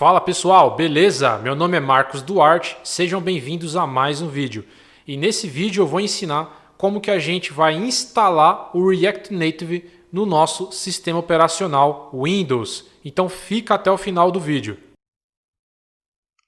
Fala pessoal, beleza? Meu nome é Marcos Duarte, sejam bem-vindos a mais um vídeo. E nesse vídeo eu vou ensinar como que a gente vai instalar o React Native no nosso sistema operacional Windows. Então fica até o final do vídeo.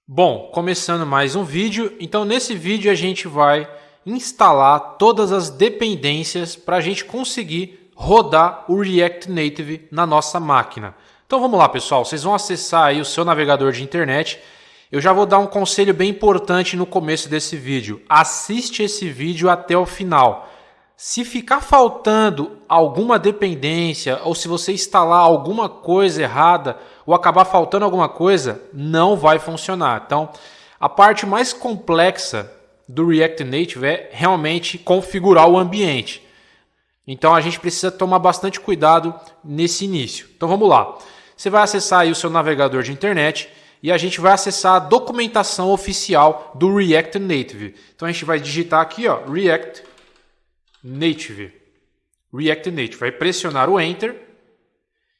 Bom, começando mais um vídeo, então nesse vídeo a gente vai instalar todas as dependências para a gente conseguir rodar o React Native na nossa máquina. Então vamos lá pessoal, vocês vão acessar aí o seu navegador de internet. Eu já vou dar um conselho bem importante no começo desse vídeo. Assiste esse vídeo até o final. Se ficar faltando alguma dependência ou se você instalar alguma coisa errada ou acabar faltando alguma coisa, não vai funcionar. Então, a parte mais complexa do React Native é realmente configurar o ambiente. Então, a gente precisa tomar bastante cuidado nesse início. Então, vamos lá. Você vai acessar aí o seu navegador de internet e a gente vai acessar a documentação oficial do React Native. Então, a gente vai digitar aqui, ó, React Native. Vai pressionar o Enter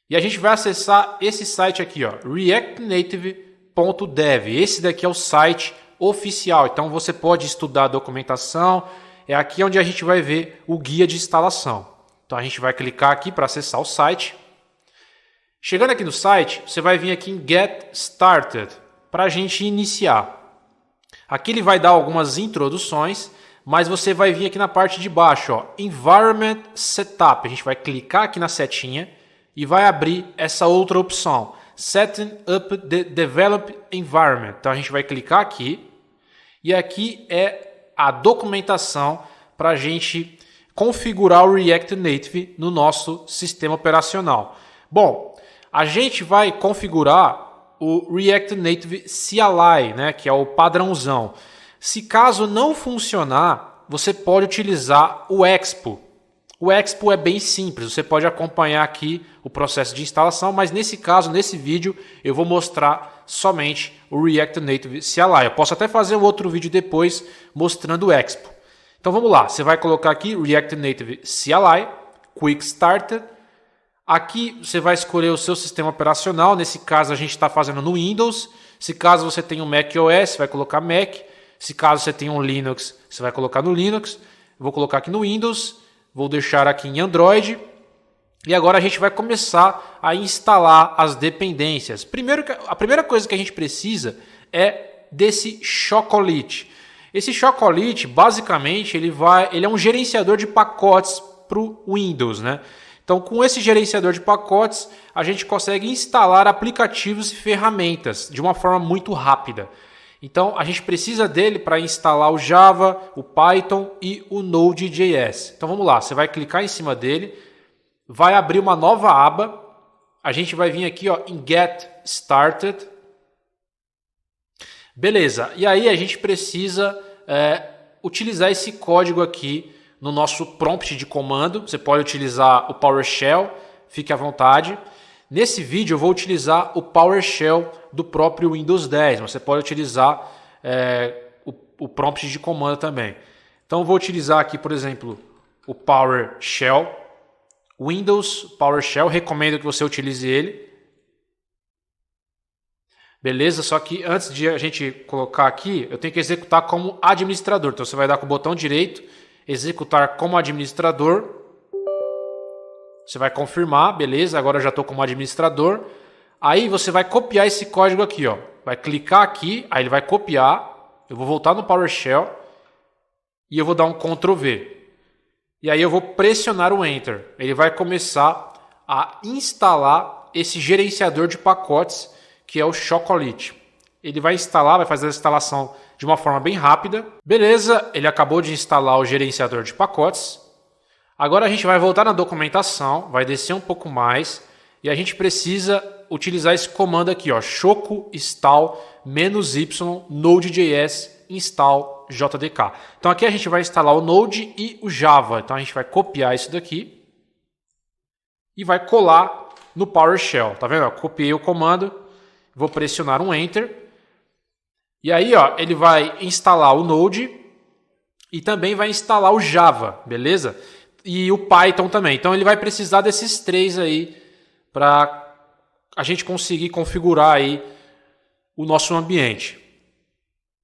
e a gente vai acessar esse site aqui, ó, reactnative.dev. Esse daqui é o site oficial, então você pode estudar a documentação. É aqui onde a gente vai ver o guia de instalação. Então a gente vai clicar aqui para acessar o site. Chegando aqui no site, você vai vir aqui em Get Started para a gente iniciar. Aqui ele vai dar algumas introduções, mas você vai vir aqui na parte de baixo, ó, Environment Setup. A gente vai clicar aqui na setinha e vai abrir essa outra opção, Setting Up the Develop Environment. Então a gente vai clicar aqui e aqui é a documentação para a gente configurar o React Native no nosso sistema operacional. Bom, a gente vai configurar o React Native CLI, né, que é o padrãozão. Se caso não funcionar, você pode utilizar o Expo. O Expo é bem simples, você pode acompanhar aqui o processo de instalação, mas nesse caso, nesse vídeo, eu vou mostrar somente o React Native CLI. Eu posso até fazer um outro vídeo depois mostrando o Expo. Então vamos lá, você vai colocar aqui React Native CLI, Quick Starter. Aqui você vai escolher o seu sistema operacional, nesse caso a gente está fazendo no Windows. Se caso você tem um Mac OS, você vai colocar Mac. Se caso você tem um Linux, você vai colocar no Linux. Eu vou colocar aqui no Windows, vou deixar aqui em Android. E agora a gente vai começar a instalar as dependências. A primeira coisa que a gente precisa é desse Chocolate. Esse Chocolate, basicamente, ele é um gerenciador de pacotes para o Windows, né? Então, com esse gerenciador de pacotes, a gente consegue instalar aplicativos e ferramentas de uma forma muito rápida. Então, a gente precisa dele para instalar o Java, o Python e o Node.js. Então, vamos lá. Você vai clicar em cima dele, vai abrir uma nova aba. A gente vai vir aqui, ó, em Get Started. Beleza. E aí, a gente precisa utilizar esse código aqui no nosso prompt de comando. Você pode utilizar o PowerShell, fique à vontade. Nesse vídeo eu vou utilizar o PowerShell do próprio Windows 10. Você pode utilizar o prompt de comando também. Então eu vou utilizar aqui, por exemplo, o PowerShell. Windows PowerShell, recomendo que você utilize ele. Beleza? Só que antes de a gente colocar aqui, eu tenho que executar como administrador. Então você vai dar com o botão direito, executar como administrador. Você vai confirmar, beleza, agora eu já estou como administrador. Aí você vai copiar esse código aqui, ó. Vai clicar aqui, aí ele vai copiar. Eu vou voltar no PowerShell e eu vou dar um Ctrl V. E aí eu vou pressionar o Enter. Ele vai começar a instalar esse gerenciador de pacotes, que é o Chocolate. Ele vai instalar, vai fazer a instalação de uma forma bem rápida. Beleza, ele acabou de instalar o gerenciador de pacotes. Agora a gente vai voltar na documentação, vai descer um pouco mais e a gente precisa utilizar esse comando aqui, ó, choco install -y node.js install jdk. Então aqui a gente vai instalar o Node e o Java. Então a gente vai copiar isso daqui e vai colar no PowerShell. Tá vendo? Copiei o comando, vou pressionar um Enter. E aí, ó, ele vai instalar o Node e também vai instalar o Java, beleza? E o Python também. Então ele vai precisar desses três aí para a gente conseguir configurar aí o nosso ambiente.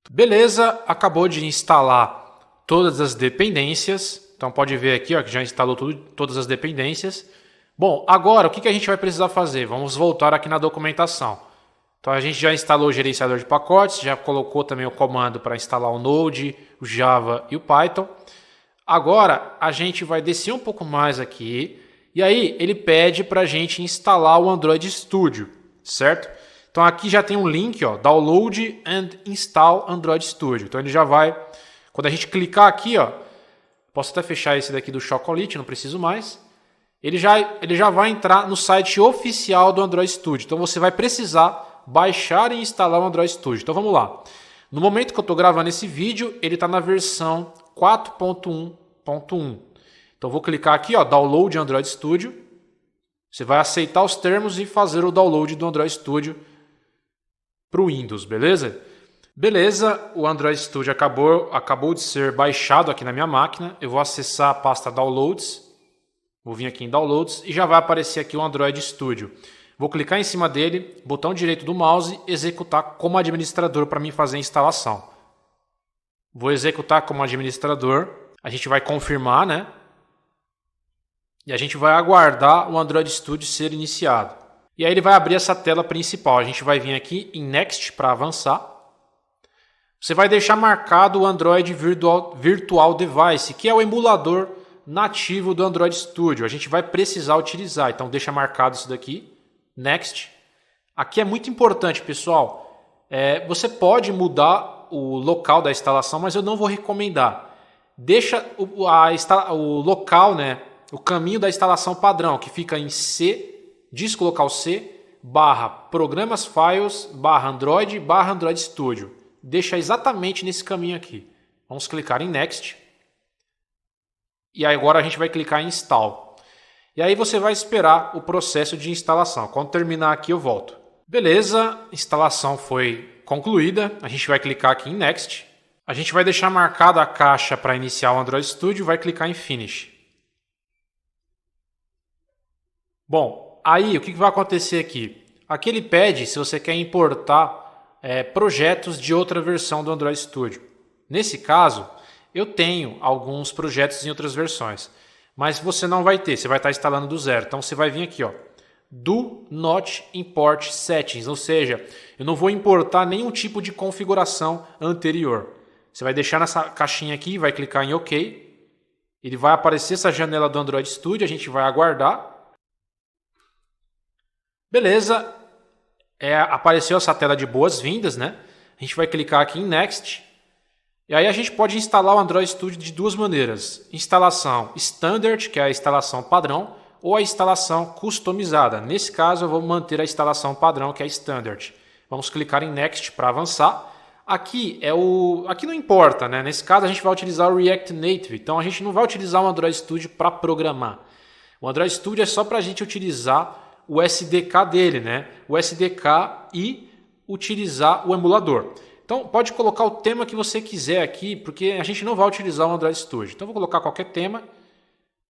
Beleza, acabou de instalar todas as dependências. Então pode ver aqui ó, que já instalou todas as dependências. Bom, agora o que a gente vai precisar fazer? Vamos voltar aqui na documentação. Então a gente já instalou o gerenciador de pacotes, já colocou também o comando para instalar o Node, o Java e o Python. Agora a gente vai descer um pouco mais aqui e aí ele pede para a gente instalar o Android Studio, certo? Então aqui já tem um link, ó, Download and Install Android Studio. Então ele já vai, quando a gente clicar aqui, ó, posso até fechar esse daqui do Chocolate, não preciso mais. Ele já vai entrar no site oficial do Android Studio. Então você vai precisar baixar e instalar o Android Studio. Então vamos lá. No momento que eu estou gravando esse vídeo, ele está na versão 4.1.1. Então vou clicar aqui, ó, Download Android Studio. Você vai aceitar os termos e fazer o download do Android Studio para o Windows, beleza? Beleza, o Android Studio acabou de ser baixado aqui na minha máquina. Eu vou acessar a pasta Downloads. Vou vir aqui em Downloads e já vai aparecer aqui o Android Studio. Vou clicar em cima dele, botão direito do mouse, executar como administrador para mim fazer a instalação. Vou executar como administrador. A gente vai confirmar, né? E a gente vai aguardar o Android Studio ser iniciado. E aí ele vai abrir essa tela principal. A gente vai vir aqui em Next para avançar. Você vai deixar marcado o Android Virtual Device, que é o emulador nativo do Android Studio. A gente vai precisar utilizar, então deixa marcado isso daqui. Next. Aqui é muito importante, pessoal. Você pode mudar o local da instalação, mas eu não vou recomendar. Deixa o local, né, o caminho da instalação padrão, que fica em C, disco local C, /programas files, /Android, /Android Studio. Deixa exatamente nesse caminho aqui. Vamos clicar em Next. E agora a gente vai clicar em Install. E aí você vai esperar o processo de instalação. Quando terminar aqui eu volto. Beleza, instalação foi concluída. A gente vai clicar aqui em Next. A gente vai deixar marcada a caixa para iniciar o Android Studio e vai clicar em Finish. Bom, aí o que vai acontecer aqui? Aqui ele pede se você quer importar projetos de outra versão do Android Studio. Nesse caso, eu tenho alguns projetos em outras versões. Mas você não vai ter, você vai estar instalando do zero. Então você vai vir aqui, ó, Do Not Import Settings, ou seja, eu não vou importar nenhum tipo de configuração anterior. Você vai deixar nessa caixinha aqui, vai clicar em OK. Ele vai aparecer essa janela do Android Studio, a gente vai aguardar. Beleza, apareceu essa tela de boas-vindas, né? A gente vai clicar aqui em Next. E aí a gente pode instalar o Android Studio de duas maneiras. Instalação Standard, que é a instalação padrão, ou a instalação customizada. Nesse caso eu vou manter a instalação padrão, que é Standard. Vamos clicar em Next para avançar. Aqui não importa, né? Nesse caso a gente vai utilizar o React Native. Então a gente não vai utilizar o Android Studio para programar. O Android Studio é só para a gente utilizar o SDK dele, né? O SDK e utilizar o emulador. Então pode colocar o tema que você quiser aqui, porque a gente não vai utilizar o Android Studio. Então vou colocar qualquer tema.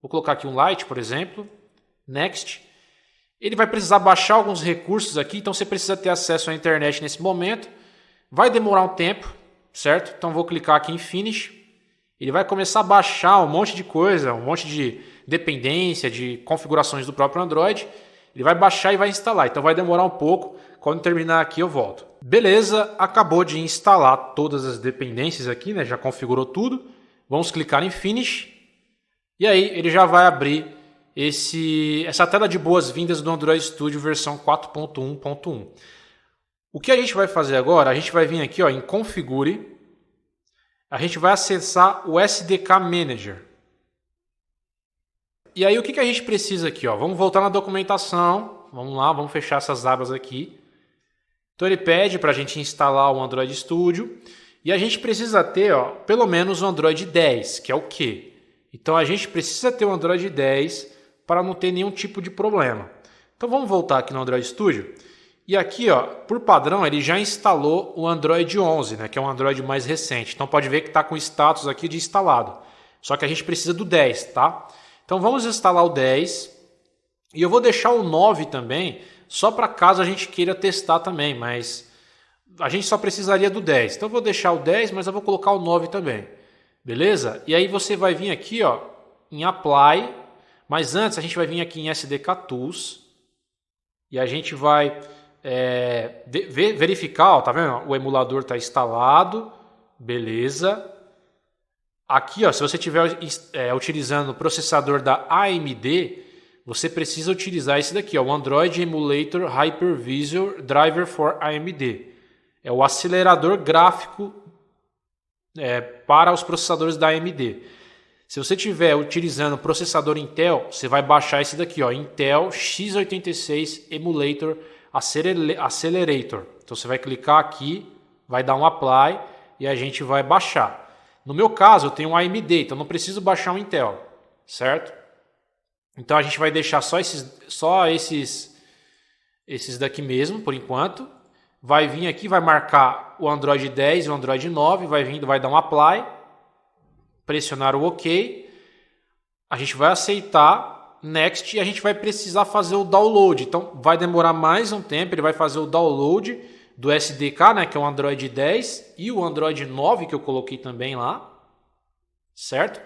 Vou colocar aqui um Lite, por exemplo. Next. Ele vai precisar baixar alguns recursos aqui, então você precisa ter acesso à internet nesse momento. Vai demorar um tempo, certo? Então vou clicar aqui em Finish. Ele vai começar a baixar um monte de coisa, um monte de dependência, de configurações do próprio Android. Ele vai baixar e vai instalar, então vai demorar um pouco. Quando terminar aqui eu volto. Beleza, acabou de instalar todas as dependências aqui, né? Já configurou tudo. Vamos clicar em Finish. E aí ele já vai abrir essa tela de boas-vindas do Android Studio versão 4.1.1. O que a gente vai fazer agora? A gente vai vir aqui, ó, em Configure. A gente vai acessar o SDK Manager. E aí o que a gente precisa aqui? Ó? Vamos voltar na documentação. Vamos lá, vamos fechar essas abas aqui. Então ele pede para a gente instalar o Android Studio. E a gente precisa ter, ó, pelo menos o Android 10, que é o quê? Então a gente precisa ter o Android 10 para não ter nenhum tipo de problema. Então vamos voltar aqui no Android Studio. E aqui, ó, por padrão, ele já instalou o Android 11, né, que é um Android mais recente. Então pode ver que está com status aqui de instalado. Só que a gente precisa do 10, tá? Então vamos instalar o 10. E eu vou deixar o 9 também, só para caso a gente queira testar também. Mas a gente só precisaria do 10. Então eu vou deixar o 10, mas eu vou colocar o 9 também. Beleza? E aí você vai vir aqui, ó, em Apply, mas antes a gente vai vir aqui em SDK Tools e a gente vai verificar, ó, tá vendo? O emulador está instalado, beleza. Aqui, ó, se você estiver utilizando o processador da AMD, você precisa utilizar esse daqui, ó, o Android Emulator Hypervisor Driver for AMD. É o acelerador gráfico para os processadores da AMD. Se você estiver utilizando o processador Intel, você vai baixar esse daqui, ó, Intel x86 Emulator Accelerator. Então você vai clicar aqui, vai dar um Apply e a gente vai baixar. No meu caso, eu tenho um AMD, então não preciso baixar um Intel, certo? Então a gente vai deixar só esses daqui mesmo, por enquanto. Vai vir aqui, vai marcar o Android 10 e o Android 9, vai dar um Apply, pressionar o OK. A gente vai aceitar, Next, e a gente vai precisar fazer o download. Então vai demorar mais um tempo, ele vai fazer o download do SDK, né, que é o Android 10 e o Android 9 que eu coloquei também lá, certo?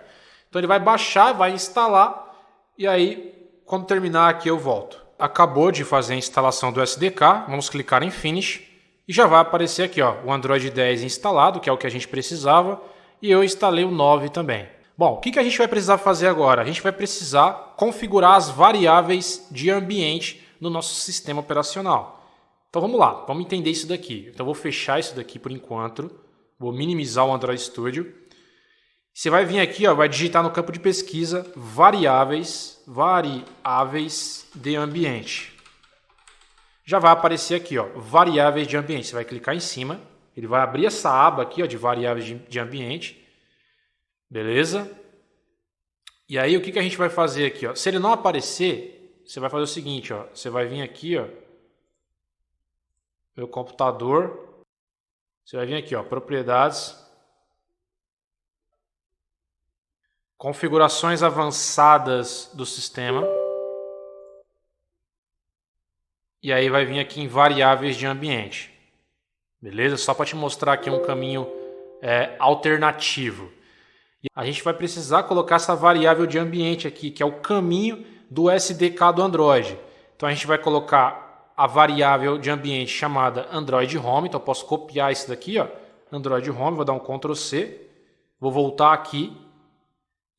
Então ele vai baixar, vai instalar e aí quando terminar aqui eu volto. Acabou de fazer a instalação do SDK, vamos clicar em Finish e já vai aparecer aqui, ó, o Android 10 instalado, que é o que a gente precisava, e eu instalei o 9 também. Bom, o que a gente vai precisar fazer agora? A gente vai precisar configurar as variáveis de ambiente no nosso sistema operacional. Então vamos lá, vamos entender isso daqui. Então eu vou fechar isso daqui por enquanto, vou minimizar o Android Studio. Você vai vir aqui, ó, vai digitar no campo de pesquisa variáveis de ambiente. Já vai aparecer aqui, ó, variáveis de ambiente. Você vai clicar em cima, ele vai abrir essa aba aqui, ó, de variáveis de ambiente. Beleza? E aí o que a gente vai fazer aqui, ó? Se ele não aparecer, você vai fazer o seguinte, ó, você vai vir aqui, ó, meu computador, você vai vir aqui, ó, propriedades, configurações avançadas do sistema, e aí vai vir aqui em variáveis de ambiente, beleza? Só para te mostrar aqui um caminho alternativo. E a gente vai precisar colocar essa variável de ambiente aqui, que é o caminho do SDK do Android. Então a gente vai colocar a variável de ambiente chamada Android Home. Então eu posso copiar isso daqui, ó, Android Home, vou dar um Ctrl C, vou voltar aqui.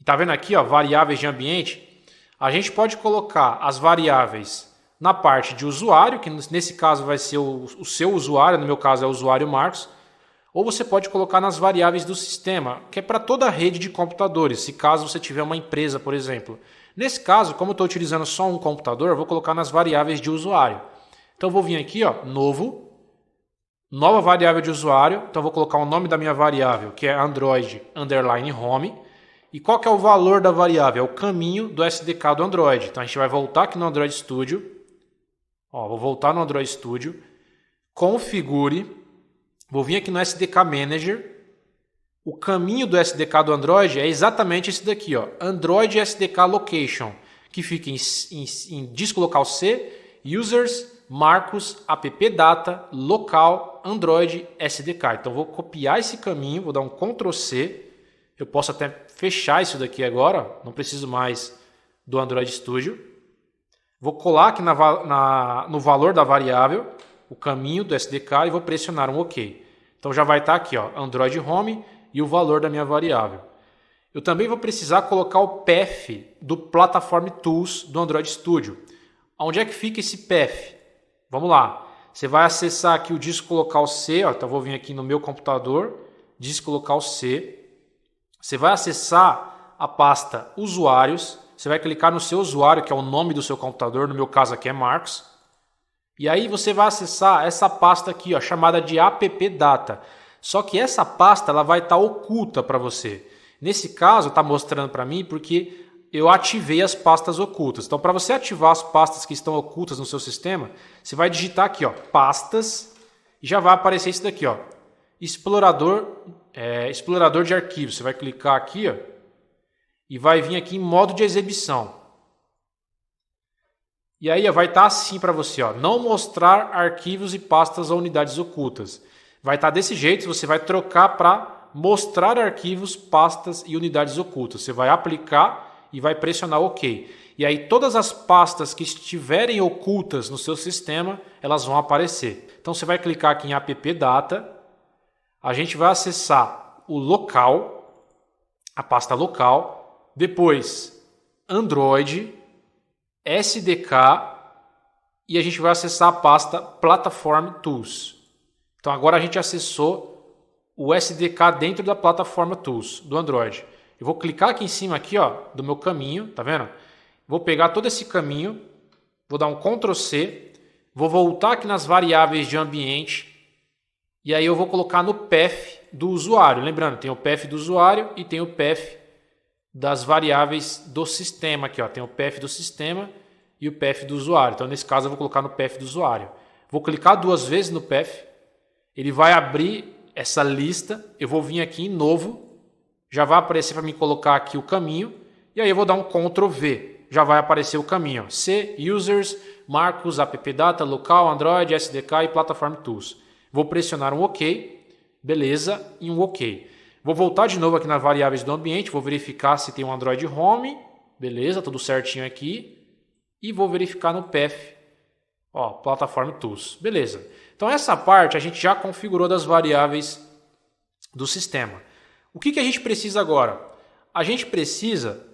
Tá vendo aqui, ó, variáveis de ambiente? A gente pode colocar as variáveis na parte de usuário, que nesse caso vai ser o seu usuário, no meu caso é o usuário Marcos, ou você pode colocar nas variáveis do sistema, que é para toda a rede de computadores, se caso você tiver uma empresa, por exemplo. Nesse caso, como eu estou utilizando só um computador, eu vou colocar nas variáveis de usuário. Então eu vou vir aqui, ó, nova variável de usuário, então eu vou colocar o nome da minha variável, que é Android _Home. E qual que é o valor da variável? É o caminho do SDK do Android. Então a gente vai voltar aqui no Android Studio. Ó, vou voltar no Android Studio. Configure. Vou vir aqui no SDK Manager. O caminho do SDK do Android é exatamente esse daqui, ó, Android SDK Location, que fica em disco local C, Users, Marcos, App Data, Local, Android SDK. Então vou copiar esse caminho, vou dar um Ctrl C. Eu posso até fechar isso daqui agora, não preciso mais do Android Studio. Vou colar aqui no valor da variável, o caminho do SDK, e vou pressionar um OK. Então já vai estar aqui, ó, Android Home e o valor da minha variável. Eu também vou precisar colocar o path do Platform Tools do Android Studio. Onde é que fica esse path? Vamos lá. Você vai acessar aqui o disco local C, ó, então eu vou vir aqui no meu computador, disco local C. Você vai acessar a pasta usuários, você vai clicar no seu usuário, que é o nome do seu computador, no meu caso aqui é Marcos. E aí você vai acessar essa pasta aqui, ó, chamada de App Data. Só que essa pasta ela vai estar oculta para você. Nesse caso está mostrando para mim porque eu ativei as pastas ocultas. Então para você ativar as pastas que estão ocultas no seu sistema, você vai digitar aqui, ó, pastas, e já vai aparecer isso daqui, ó, explorador de arquivos. Você vai clicar aqui, ó, e vai vir aqui em modo de exibição. E aí ó, vai estar assim para você, ó, não mostrar arquivos e pastas ou unidades ocultas. vai estar desse jeito, você vai trocar para mostrar arquivos, pastas e unidades ocultas. Você vai aplicar e vai pressionar OK. E aí todas as pastas que estiverem ocultas no seu sistema, elas vão aparecer. Então você vai clicar aqui em app data, a gente vai acessar o local, a pasta local, depois Android, SDK e a gente vai acessar a pasta Platform Tools. Então agora a gente acessou o SDK dentro da Platform Tools do Android. Eu vou clicar aqui em cima aqui, ó, do meu caminho, tá vendo? Vou pegar todo esse caminho, vou dar um Ctrl C, vou voltar aqui nas variáveis de ambiente e aí eu vou colocar no path do usuário. Lembrando, tem o path do usuário e tem o path das variáveis do sistema aqui, ó. Tem o path do sistema e o path do usuário. Então, nesse caso, eu vou colocar no path do usuário. Vou clicar 2 vezes no path, ele vai abrir essa lista, eu vou vir aqui em novo, já vai aparecer para mim colocar aqui o caminho e aí eu vou dar um Ctrl V. Já vai aparecer o caminho. Ó. C, Users, Marcos, AppData, Local, Android, SDK e Platform Tools. Vou pressionar um OK, beleza, e um OK. Vou voltar de novo aqui nas variáveis do ambiente, vou verificar se tem um Android Home, beleza, tudo certinho aqui. E vou verificar no path, ó, Platform Tools, beleza. Então essa parte a gente já configurou das variáveis do sistema. O que a gente precisa agora? A gente precisa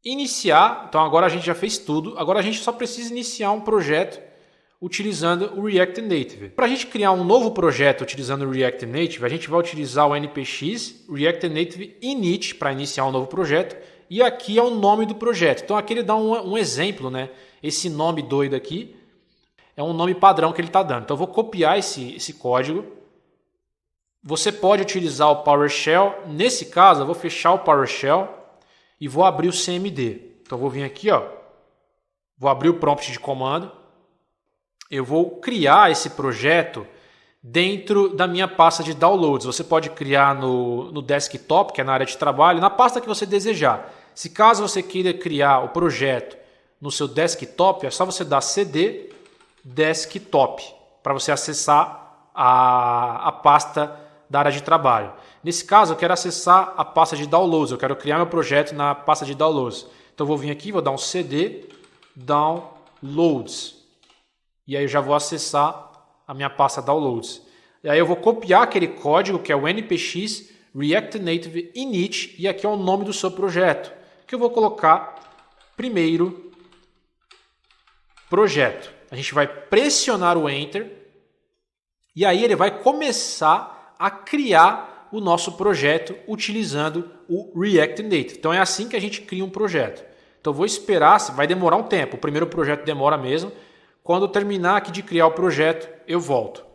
iniciar, então agora a gente já fez tudo, agora a gente só precisa iniciar um projeto utilizando o React Native. Para a gente criar um novo projeto utilizando o React Native, a gente vai utilizar o npx React Native init para iniciar um novo projeto e aqui é o nome do projeto. Então aqui ele dá um exemplo, né? Esse nome doido aqui é um nome padrão que ele está dando. Então eu vou copiar esse código. Você pode utilizar o PowerShell. Nesse caso eu vou fechar o PowerShell e vou abrir o CMD. Então vou vir aqui, ó, vou abrir o prompt de comando. Eu vou criar esse projeto dentro da minha pasta de downloads. Você pode criar no desktop, que é na área de trabalho, na pasta que você desejar. Se caso você queira criar o projeto no seu desktop, é só você dar cd desktop para você acessar a pasta da área de trabalho. Nesse caso, eu quero acessar a pasta de downloads. Eu quero criar meu projeto na pasta de downloads. Então, eu vou vir aqui, vou dar um cd downloads. E aí eu já vou acessar a minha pasta downloads. E aí eu vou copiar aquele código que é o npx React Native init e aqui é o nome do seu projeto, que eu vou colocar primeiro projeto. A gente vai pressionar o Enter e aí ele vai começar a criar o nosso projeto utilizando o React Native. Então é assim que a gente cria um projeto. Então eu vou esperar, vai demorar um tempo. O primeiro projeto demora mesmo. Quando eu terminar aqui de criar o projeto, eu volto.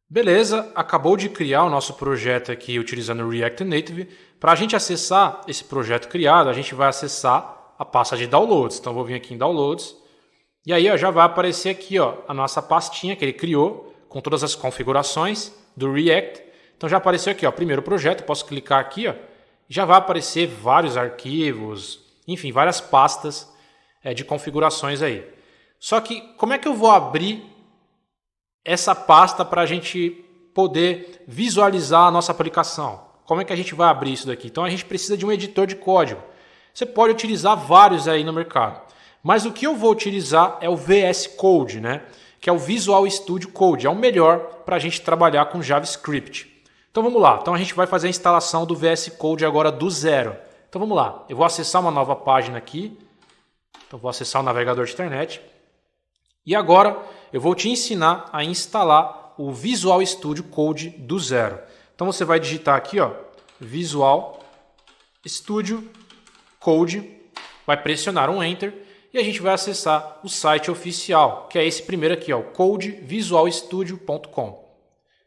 Beleza, acabou de criar o nosso projeto aqui utilizando o React Native. Para a gente acessar esse projeto criado, a gente vai acessar a pasta de downloads. Então eu vou vir aqui em downloads. E aí ó, já vai aparecer aqui ó, a nossa pastinha que ele criou com todas as configurações do React. Então já apareceu aqui ó, primeiro projeto, posso clicar aqui ó, já vai aparecer vários arquivos, enfim, várias pastas de configurações aí. Só que como é que eu vou abrir essa pasta para a gente poder visualizar a nossa aplicação? Como é que a gente vai abrir isso daqui? Então a gente precisa de um editor de código. Você pode utilizar vários aí no mercado. Mas o que eu vou utilizar é o VS Code, né? Que é o Visual Studio Code. É o melhor para a gente trabalhar com JavaScript. Então vamos lá. Então a gente vai fazer a instalação do VS Code agora do zero. Então vamos lá. Eu vou acessar uma nova página aqui. Então vou acessar o navegador de internet. E agora eu vou te ensinar a instalar o Visual Studio Code do zero. Então você vai digitar aqui, ó, Visual Studio Code, vai pressionar um Enter e a gente vai acessar o site oficial, que é esse primeiro aqui, ó, codevisualstudio.com.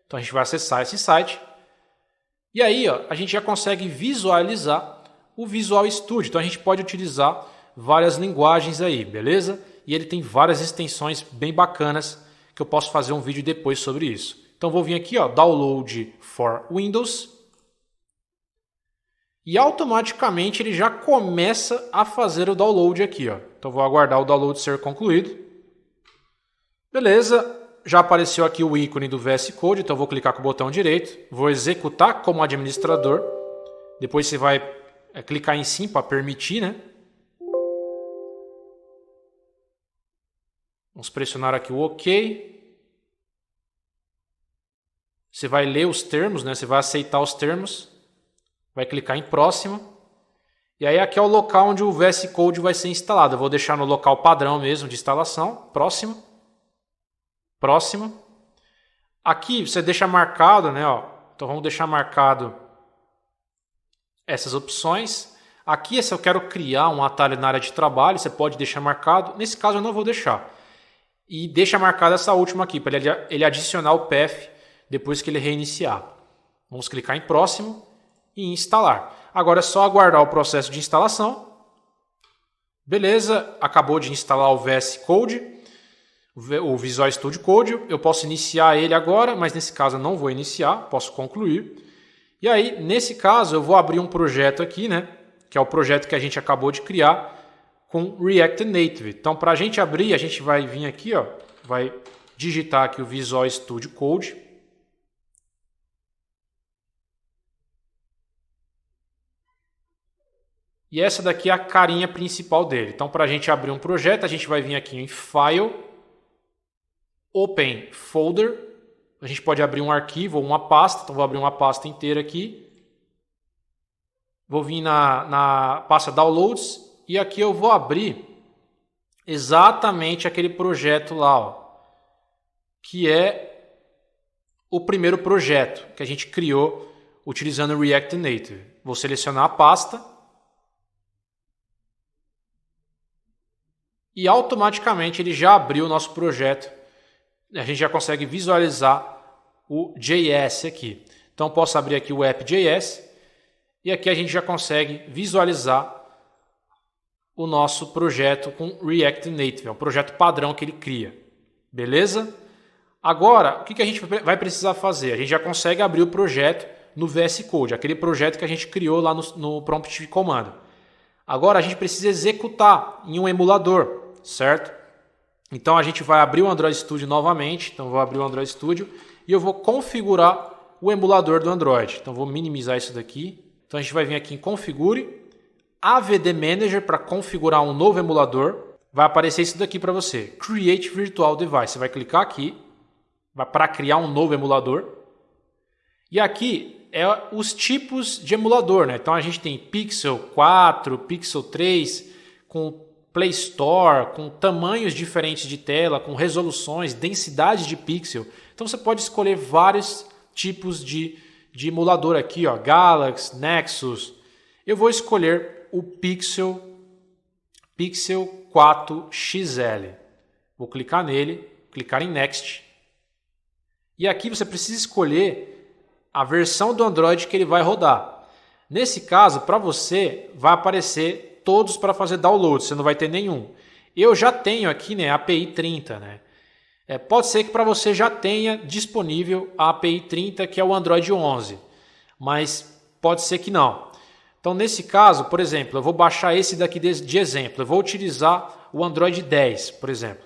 Então a gente vai acessar esse site e aí ó, a gente já consegue visualizar o Visual Studio. Então a gente pode utilizar várias linguagens aí, beleza? E ele tem várias extensões bem bacanas que eu posso fazer um vídeo depois sobre isso. Então vou vir aqui, ó, Download for Windows. E automaticamente ele já começa a fazer o download aqui, ó. Então vou aguardar o download ser concluído. Beleza, já apareceu aqui o ícone do VS Code, então eu vou clicar com o botão direito, vou executar como administrador, depois você vai clicar em sim para permitir, né? Vamos pressionar aqui o OK. Você vai ler os termos, né? Você vai aceitar os termos, vai clicar em próximo. E aí aqui é o local onde o VS Code vai ser instalado. Eu vou deixar no local padrão mesmo de instalação, próximo. Próximo. Aqui você deixa marcado, né? Ó. Então vamos deixar marcado essas opções. Aqui, se eu quero criar um atalho na área de trabalho, você pode deixar marcado. Nesse caso eu não vou deixar. E deixa marcada essa última aqui, para ele adicionar o path depois que ele reiniciar. Vamos clicar em próximo e instalar. Agora é só aguardar o processo de instalação. Beleza, acabou de instalar o VS Code, o Visual Studio Code. Eu posso iniciar ele agora, mas nesse caso eu não vou iniciar, posso concluir. E aí, nesse caso, eu vou abrir um projeto aqui, né? Que é o projeto que a gente acabou de criar com React Native. Então, para a gente abrir, a gente vai vir aqui, ó, vai digitar aqui o Visual Studio Code. E essa daqui é a carinha principal dele. Então, para a gente abrir um projeto, a gente vai vir aqui em File, Open Folder. A gente pode abrir um arquivo ou uma pasta. Então, vou abrir uma pasta inteira aqui. Vou vir na pasta Downloads. E aqui eu vou abrir exatamente aquele projeto lá, ó, que é o primeiro projeto que a gente criou utilizando o React Native. Vou selecionar a pasta. E automaticamente ele já abriu o nosso projeto. A gente já consegue visualizar o JS aqui. Então posso abrir aqui o app.js e aqui a gente já consegue visualizar o nosso projeto com React Native. É um projeto padrão que ele cria. Beleza? Agora, o que a gente vai precisar fazer? A gente já consegue abrir o projeto no VS Code, aquele projeto que a gente criou lá no prompt de comando. Agora a gente precisa executar em um emulador, certo? Então a gente vai abrir o Android Studio novamente. Então vou abrir o Android Studio e eu vou configurar o emulador do Android. Então vou minimizar isso daqui. Então a gente vai vir aqui em Configure, AVD Manager para configurar um novo emulador. Vai aparecer isso daqui para você, Create Virtual Device. Você vai clicar aqui para criar um novo emulador. E aqui é os tipos de emulador, né? Então a gente tem Pixel 4, Pixel 3, com Play Store, com tamanhos diferentes de tela, com resoluções, densidade de pixel. Então você pode escolher vários tipos de emulador aqui, ó, Galaxy, Nexus. Eu vou escolher o Pixel 4 XL. Vou clicar nele, clicar em Next. E aqui você precisa escolher a versão do Android que ele vai rodar. Nesse caso, para você, vai aparecer todos para fazer download, você não vai ter nenhum. Eu já tenho aqui, né, a API 30, né? Pode ser que para você já tenha disponível a API 30, que é o Android 11, mas pode ser que não. Então, nesse caso, por exemplo, eu vou baixar esse daqui de exemplo. Eu vou utilizar o Android 10, por exemplo.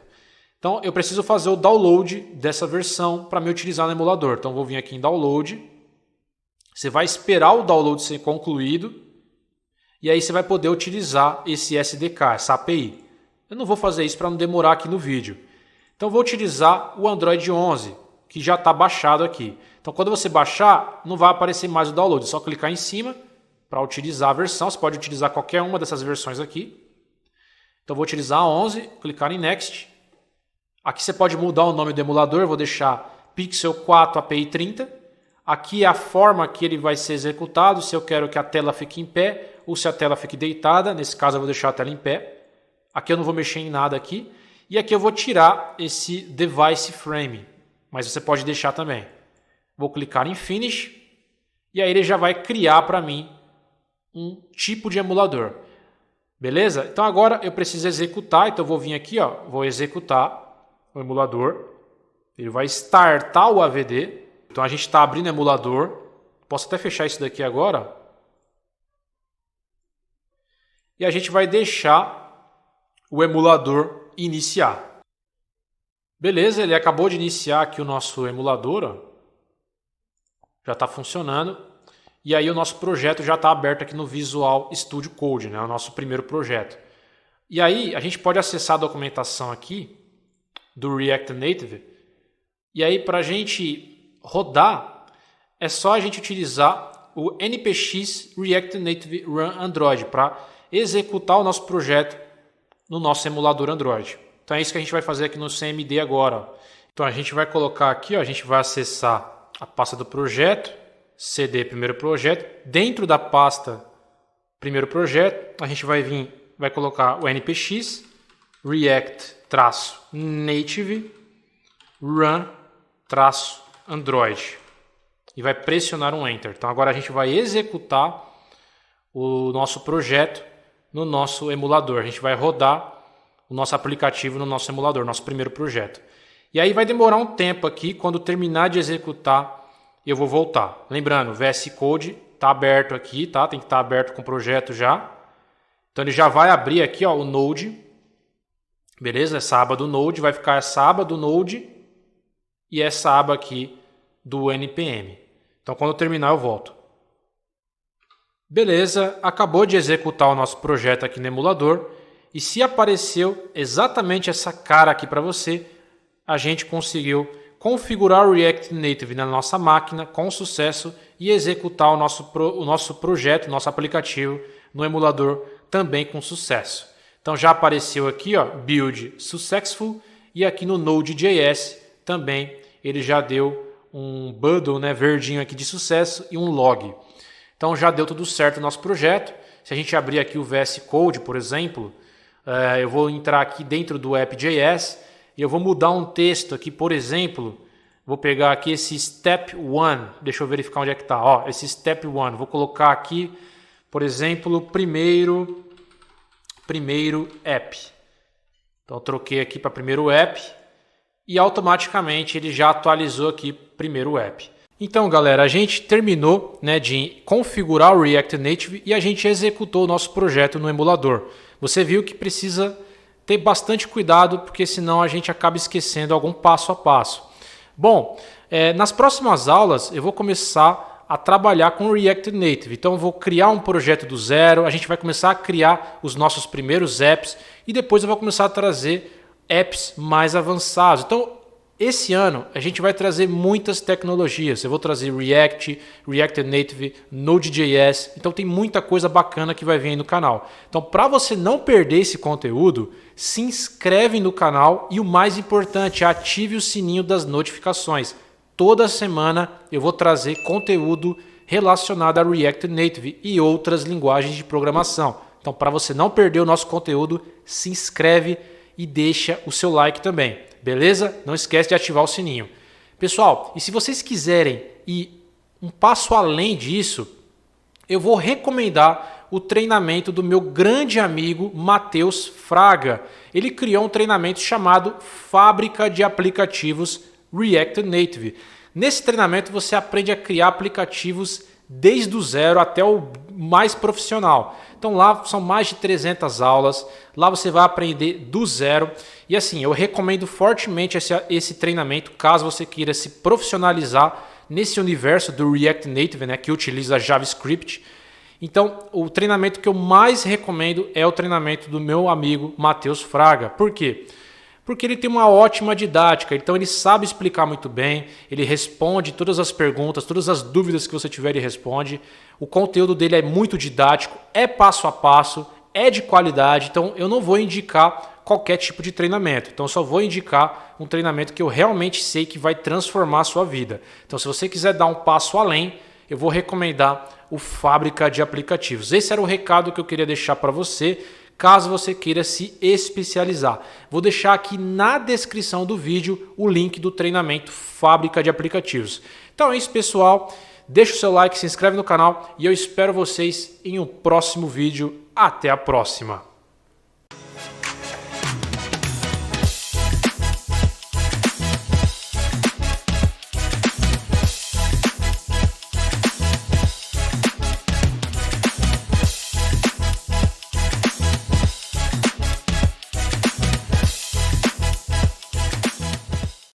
Então, eu preciso fazer o download dessa versão para me utilizar no emulador. Então, vou vir aqui em Download. Você vai esperar o download ser concluído. E aí você vai poder utilizar esse SDK, essa API. Eu não vou fazer isso para não demorar aqui no vídeo. Então, vou utilizar o Android 11, que já está baixado aqui. Então, quando você baixar, não vai aparecer mais o download. É só clicar em cima para utilizar a versão. Você pode utilizar qualquer uma dessas versões aqui. Então, vou utilizar a 11, clicar em Next. Aqui você pode mudar o nome do emulador, eu vou deixar Pixel 4 API 30. Aqui é a forma que ele vai ser executado, se eu quero que a tela fique em pé ou se a tela fique deitada. Nesse caso eu vou deixar a tela em pé. Aqui eu não vou mexer em nada aqui. E aqui eu vou tirar esse Device Frame, mas você pode deixar também. Vou clicar em Finish e aí ele já vai criar para mim um tipo de emulador. Beleza? Então agora eu preciso executar, então eu vou vir aqui, ó, vou executar o emulador, ele vai startar o AVD. Então a gente está abrindo o emulador. Posso até fechar isso daqui agora. E a gente vai deixar o emulador iniciar. Beleza, ele acabou de iniciar aqui o nosso emulador, ó. Já está funcionando. E aí o nosso projeto já está aberto aqui no Visual Studio Code, né? O nosso primeiro projeto. E aí a gente pode acessar a documentação aqui do React Native. E aí para a gente rodar, é só a gente utilizar o npx React Native Run Android para executar o nosso projeto no nosso emulador Android. Então é isso que a gente vai fazer aqui no CMD agora, ó. Então a gente vai colocar aqui, ó, a gente vai acessar a pasta do projeto, cd primeiro projeto. Dentro da pasta primeiro projeto, a gente vai colocar o npx React-Native Run-Android e vai pressionar um Enter. Então agora a gente vai executar o nosso projeto no nosso emulador. A gente vai rodar o nosso aplicativo no nosso emulador, nosso primeiro projeto. E aí vai demorar um tempo aqui, quando terminar de executar, eu vou voltar. Lembrando, o VS Code está aberto aqui, tá? Tem que estar aberto com o projeto já. Então ele já vai abrir aqui, ó, o Node. Beleza? Essa aba do Node vai ficar essa aba do Node e essa aba aqui do NPM. Então quando eu terminar eu volto. Beleza, acabou de executar o nosso projeto aqui no emulador. E se apareceu exatamente essa cara aqui para você, a gente conseguiu configurar o React Native na nossa máquina com sucesso e executar o nosso projeto, nosso aplicativo no emulador também com sucesso. Então já apareceu aqui, ó, Build Successful, e aqui no Node.js também ele já deu um bundle, né, verdinho aqui de sucesso e um log. Então já deu tudo certo o nosso projeto. Se a gente abrir aqui o VS Code, por exemplo, eu vou entrar aqui dentro do app.js e eu vou mudar um texto aqui, por exemplo, vou pegar aqui esse Step 1, deixa eu verificar onde é que está, ó, esse Step 1, vou colocar aqui, por exemplo, primeiro app. Então eu troquei aqui para primeiro app e automaticamente ele já atualizou aqui primeiro app. Então, galera, a gente terminou, né, de configurar o React Native e a gente executou o nosso projeto no emulador. Você viu que precisa ter bastante cuidado, porque senão a gente acaba esquecendo algum passo a passo. Bom, nas próximas aulas eu vou começar a trabalhar com o React Native. Então eu vou criar um projeto do zero, a gente vai começar a criar os nossos primeiros apps e depois eu vou começar a trazer apps mais avançados. Então, esse ano a gente vai trazer muitas tecnologias. Eu vou trazer React, React Native, Node.js. Então tem muita coisa bacana que vai vir aí no canal. Então para você não perder esse conteúdo, se inscreve no canal e o mais importante, ative o sininho das notificações. Toda semana eu vou trazer conteúdo relacionado a React Native e outras linguagens de programação. Então para você não perder o nosso conteúdo, se inscreve e deixa o seu like também. Beleza? Não esquece de ativar o sininho. Pessoal, e se vocês quiserem ir um passo além disso, eu vou recomendar o treinamento do meu grande amigo Matheus Fraga. Ele criou um treinamento chamado Fábrica de Aplicativos React Native. Nesse treinamento você aprende a criar aplicativos desde o zero até o mais profissional. Então lá são mais de 300 aulas, lá você vai aprender do zero. E assim, eu recomendo fortemente esse treinamento caso você queira se profissionalizar nesse universo do React Native, né, que utiliza JavaScript. Então, o treinamento que eu mais recomendo é o treinamento do meu amigo Matheus Fraga. Por quê? Porque ele tem uma ótima didática, então ele sabe explicar muito bem, ele responde todas as perguntas, todas as dúvidas que você tiver ele responde. O conteúdo dele é muito didático, é passo a passo, é de qualidade, então eu não vou indicar qualquer tipo de treinamento. Então eu só vou indicar um treinamento que eu realmente sei que vai transformar a sua vida. Então se você quiser dar um passo além, eu vou recomendar o Fábrica de Aplicativos. Esse era o recado que eu queria deixar para você, caso você queira se especializar. Vou deixar aqui na descrição do vídeo o link do treinamento Fábrica de Aplicativos. Então é isso, pessoal. Deixa o seu like, se inscreve no canal e eu espero vocês em um próximo vídeo. Até a próxima!